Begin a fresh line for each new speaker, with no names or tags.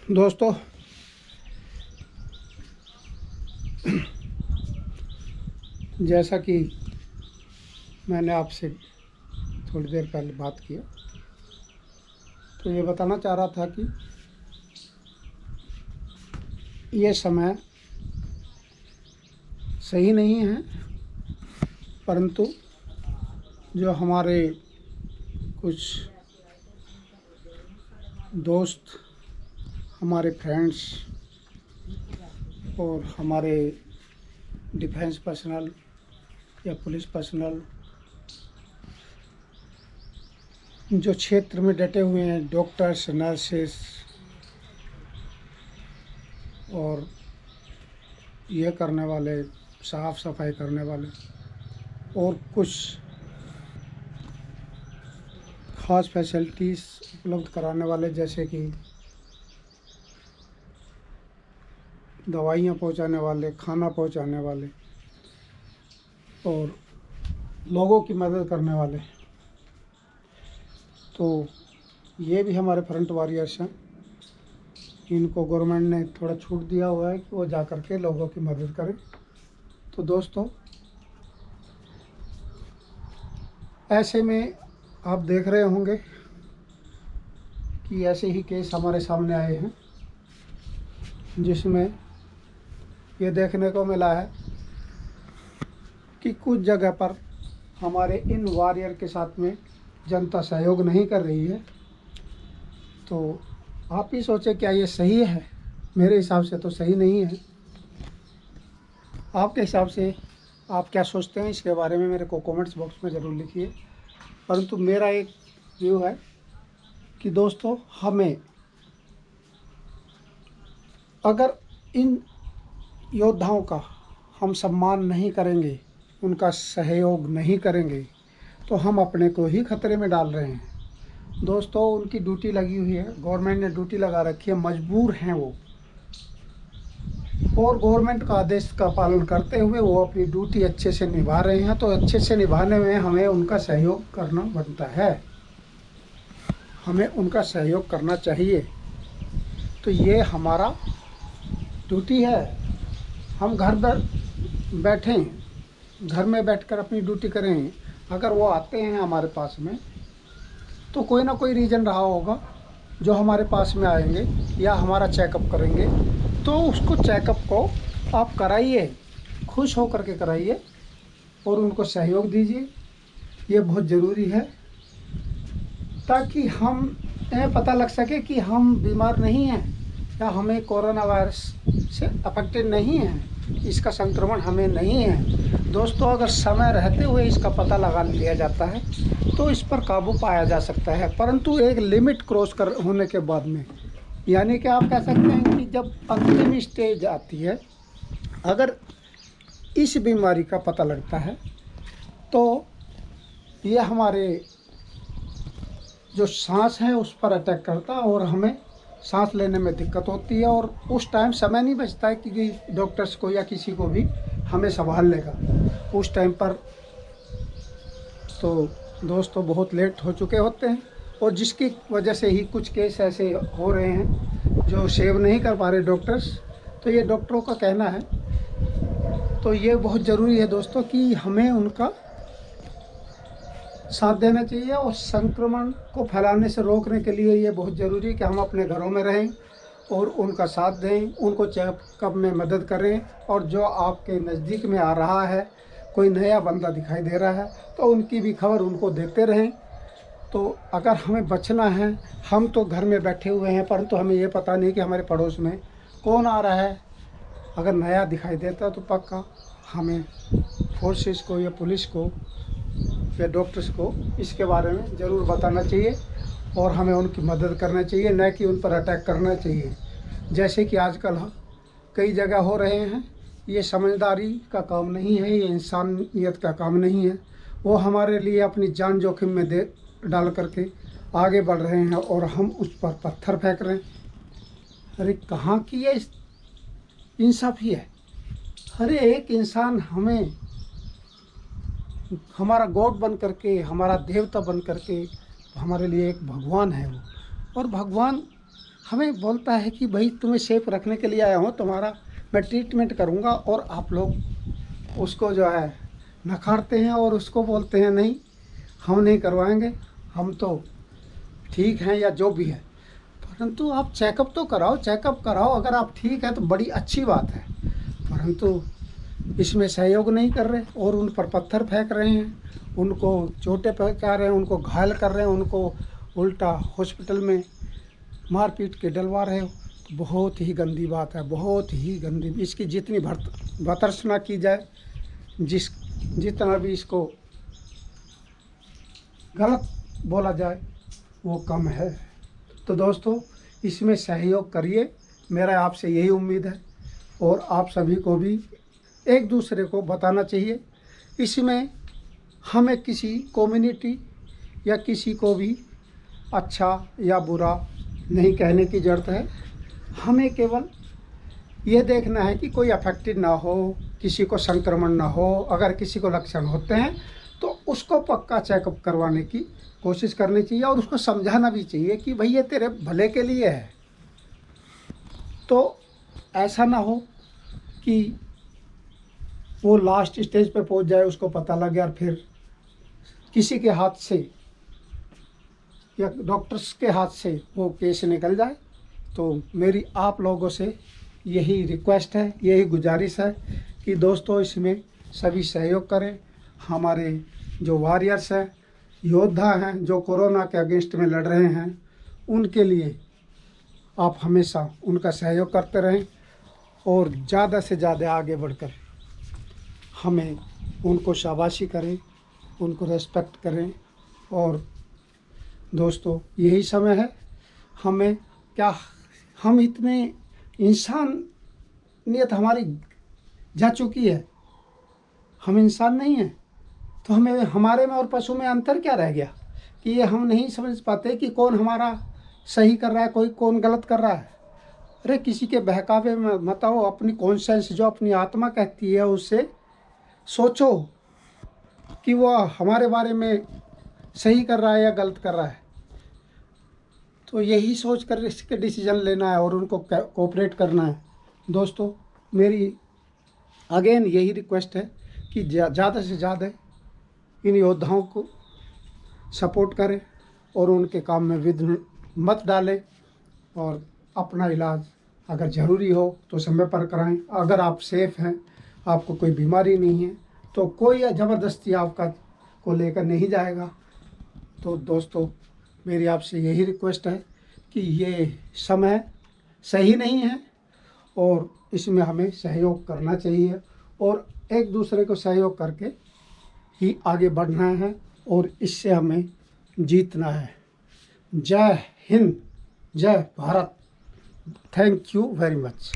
दोस्तों, जैसा कि मैंने आपसे थोड़ी देर पहले बात किया, तो ये बताना चाह रहा था कि ये समय सही नहीं है, परंतु जो हमारे कुछ दोस्त, हमारे फ्रेंड्स और हमारे डिफेंस पर्सनल या पुलिस पर्सनल जो क्षेत्र में डटे हुए हैं, डॉक्टर्स, नर्सेस और ये करने वाले, साफ़ सफाई करने वाले और कुछ ख़ास फैसिलिटीज़ उपलब्ध कराने वाले, जैसे कि दवाइयाँ पहुंचाने वाले, खाना पहुंचाने वाले और लोगों की मदद करने वाले, तो ये भी हमारे फ्रंट वॉरियर्स हैं। इनको गवर्नमेंट ने थोड़ा छूट दिया हुआ है कि वो जा कर के लोगों की मदद करें। तो दोस्तों, ऐसे में आप देख रहे होंगे कि ऐसे ही केस हमारे सामने आए हैं, जिसमें ये देखने को मिला है कि कुछ जगह पर हमारे इन वॉरियर के साथ में जनता सहयोग नहीं कर रही है। तो आप ही सोचें, क्या ये सही है? मेरे हिसाब से तो सही नहीं है। आपके हिसाब से आप क्या सोचते हैं इसके बारे में, मेरे को कमेंट्स बॉक्स में ज़रूर लिखिए। परंतु मेरा एक व्यू है कि दोस्तों, हमें अगर इन योद्धाओं का हम सम्मान नहीं करेंगे, उनका सहयोग नहीं करेंगे, तो हम अपने को ही खतरे में डाल रहे हैं। दोस्तों, उनकी ड्यूटी लगी हुई है, गवर्नमेंट ने ड्यूटी लगा रखी है, मजबूर हैं वो, और गवर्नमेंट का आदेश का पालन करते हुए वो अपनी ड्यूटी अच्छे से निभा रहे हैं। तो अच्छे से निभाने में हमें उनका सहयोग करना बनता है, हमें उनका सहयोग करना चाहिए। तो ये हमारा ड्यूटी है। हम घर पर बैठें, घर में बैठकर अपनी ड्यूटी करें। अगर वो आते हैं हमारे पास में, तो कोई ना कोई रीज़न रहा होगा जो हमारे पास में आएंगे या हमारा चेकअप करेंगे। तो उसको चेकअप को आप कराइए, खुश होकर के कराइए और उनको सहयोग दीजिए। ये बहुत ज़रूरी है, ताकि हमें पता लग सके कि हम बीमार नहीं हैं या हमें कोरोना वायरस से अफेक्टेड नहीं है, इसका संक्रमण हमें नहीं है। दोस्तों, अगर समय रहते हुए इसका पता लगा लिया जाता है तो इस पर काबू पाया जा सकता है, परंतु एक लिमिट क्रॉस कर होने के बाद में, यानी कि आप कह सकते हैं कि जब अंतिम स्टेज आती है, अगर इस बीमारी का पता लगता है तो ये हमारे जो सांस है उस पर अटैक करता है और हमें सांस लेने में दिक्कत होती है, और उस टाइम समय नहीं बचता है कि डॉक्टर्स को या किसी को भी हमें संभाल लेगा उस टाइम पर। तो दोस्तों, बहुत लेट हो चुके होते हैं, और जिसकी वजह से ही कुछ केस ऐसे हो रहे हैं जो सेव नहीं कर पा रहे डॉक्टर्स। तो ये डॉक्टरों का कहना है। तो ये बहुत ज़रूरी है दोस्तों कि हमें उनका साथ देना चाहिए, और संक्रमण को फैलाने से रोकने के लिए ये बहुत ज़रूरी है कि हम अपने घरों में रहें और उनका साथ दें, उनको चेकअप में मदद करें। और जो आपके नज़दीक में आ रहा है, कोई नया बंदा दिखाई दे रहा है, तो उनकी भी खबर उनको देते रहें। तो अगर हमें बचना है, हम तो घर में बैठे हुए हैं, परंतु हमें ये पता नहीं कि हमारे पड़ोस में कौन आ रहा है। अगर नया दिखाई देता तो पक्का हमें फोर्सेस को या पुलिस को या डॉक्टर्स को इसके बारे में ज़रूर बताना चाहिए, और हमें उनकी मदद करना चाहिए, न कि उन पर अटैक करना चाहिए, जैसे कि आजकल कई जगह हो रहे हैं। ये समझदारी का काम नहीं है, ये इंसानियत का काम नहीं है। वो हमारे लिए अपनी जान जोखिम में डाल करके आगे बढ़ रहे हैं और हम उस पर पत्थर फेंक रहे हैं। अरे कहाँ की ये इंसाफ़ी है? हर एक इंसान हमें हमारा गॉड बन करके, हमारा देवता बन करके हमारे लिए एक भगवान है वो, और भगवान हमें बोलता है कि भाई तुम्हें सेफ रखने के लिए आया हूँ, तुम्हारा मैं ट्रीटमेंट करूँगा, और आप लोग उसको जो है नकारते हैं और उसको बोलते हैं नहीं हम नहीं करवाएंगे, हम तो ठीक हैं या जो भी है। परंतु आप चेकअप तो कराओ, चेकअप कराओ, अगर आप ठीक है तो बड़ी अच्छी बात है। परंतु इसमें सहयोग नहीं कर रहे और उन पर पत्थर फेंक रहे हैं, उनको चोटें पहुंचा रहे हैं, उनको घायल कर रहे हैं, उनको उल्टा हॉस्पिटल में मार पीट के डलवा रहे हो। तो बहुत ही गंदी बात है, बहुत ही गंदी। इसकी जितनी भर्त्सना की जाए, जितना भी इसको गलत बोला जाए वो कम है। तो दोस्तों इसमें सहयोग करिए, मेरा आपसे यही उम्मीद है। और आप सभी को भी एक दूसरे को बताना चाहिए। इसमें हमें किसी कम्युनिटी या किसी को भी अच्छा या बुरा नहीं कहने की ज़रूरत है। हमें केवल ये देखना है कि कोई अफेक्टेड ना हो, किसी को संक्रमण ना हो। अगर किसी को लक्षण होते हैं तो उसको पक्का चेकअप करवाने की कोशिश करनी चाहिए और उसको समझाना भी चाहिए कि भाई ये तेरे भले के लिए है। तो ऐसा ना हो कि वो लास्ट स्टेज पे पहुंच जाए, उसको पता लग गया और फिर किसी के हाथ से या डॉक्टर्स के हाथ से वो केस निकल जाए। तो मेरी आप लोगों से यही रिक्वेस्ट है, यही गुजारिश है कि दोस्तों इसमें सभी सहयोग करें। हमारे जो वॉरियर्स हैं, योद्धा हैं, जो कोरोना के अगेंस्ट में लड़ रहे हैं, उनके लिए आप हमेशा उनका सहयोग करते रहें और ज़्यादा से ज़्यादा आगे बढ़कर हमें उनको शाबाशी करें, उनको रेस्पेक्ट करें। और दोस्तों यही समय है, हमें क्या, हम इतने इंसानियत हमारी जा चुकी है, हम इंसान नहीं हैं। तो हमें हमारे में और पशु में अंतर क्या रह गया कि ये हम नहीं समझ पाते कि कौन हमारा सही कर रहा है, कोई कौन गलत कर रहा है। अरे किसी के बहकावे में मत आओ, अपनी कॉन्शियस जो अपनी आत्मा कहती है उससे सोचो कि वो हमारे बारे में सही कर रहा है या गलत कर रहा है। तो यही सोच कर इसके डिसीजन लेना है और उनको कोऑपरेट करना है। दोस्तों मेरी अगेन यही रिक्वेस्ट है कि ज़्यादा से ज़्यादा इन योद्धाओं को सपोर्ट करें और उनके काम में विघ्न मत डालें और अपना इलाज अगर ज़रूरी हो तो समय पर कराएं। अगर आप सेफ़ हैं, आपको कोई बीमारी नहीं है, तो कोई ज़बरदस्ती आपका को लेकर नहीं जाएगा। तो दोस्तों मेरी आपसे यही रिक्वेस्ट है कि ये समय सही नहीं है और इसमें हमें सहयोग करना चाहिए और एक दूसरे को सहयोग करके ही आगे बढ़ना है और इससे हमें जीतना है। जय हिंद, जय Bharat. Thank you very much.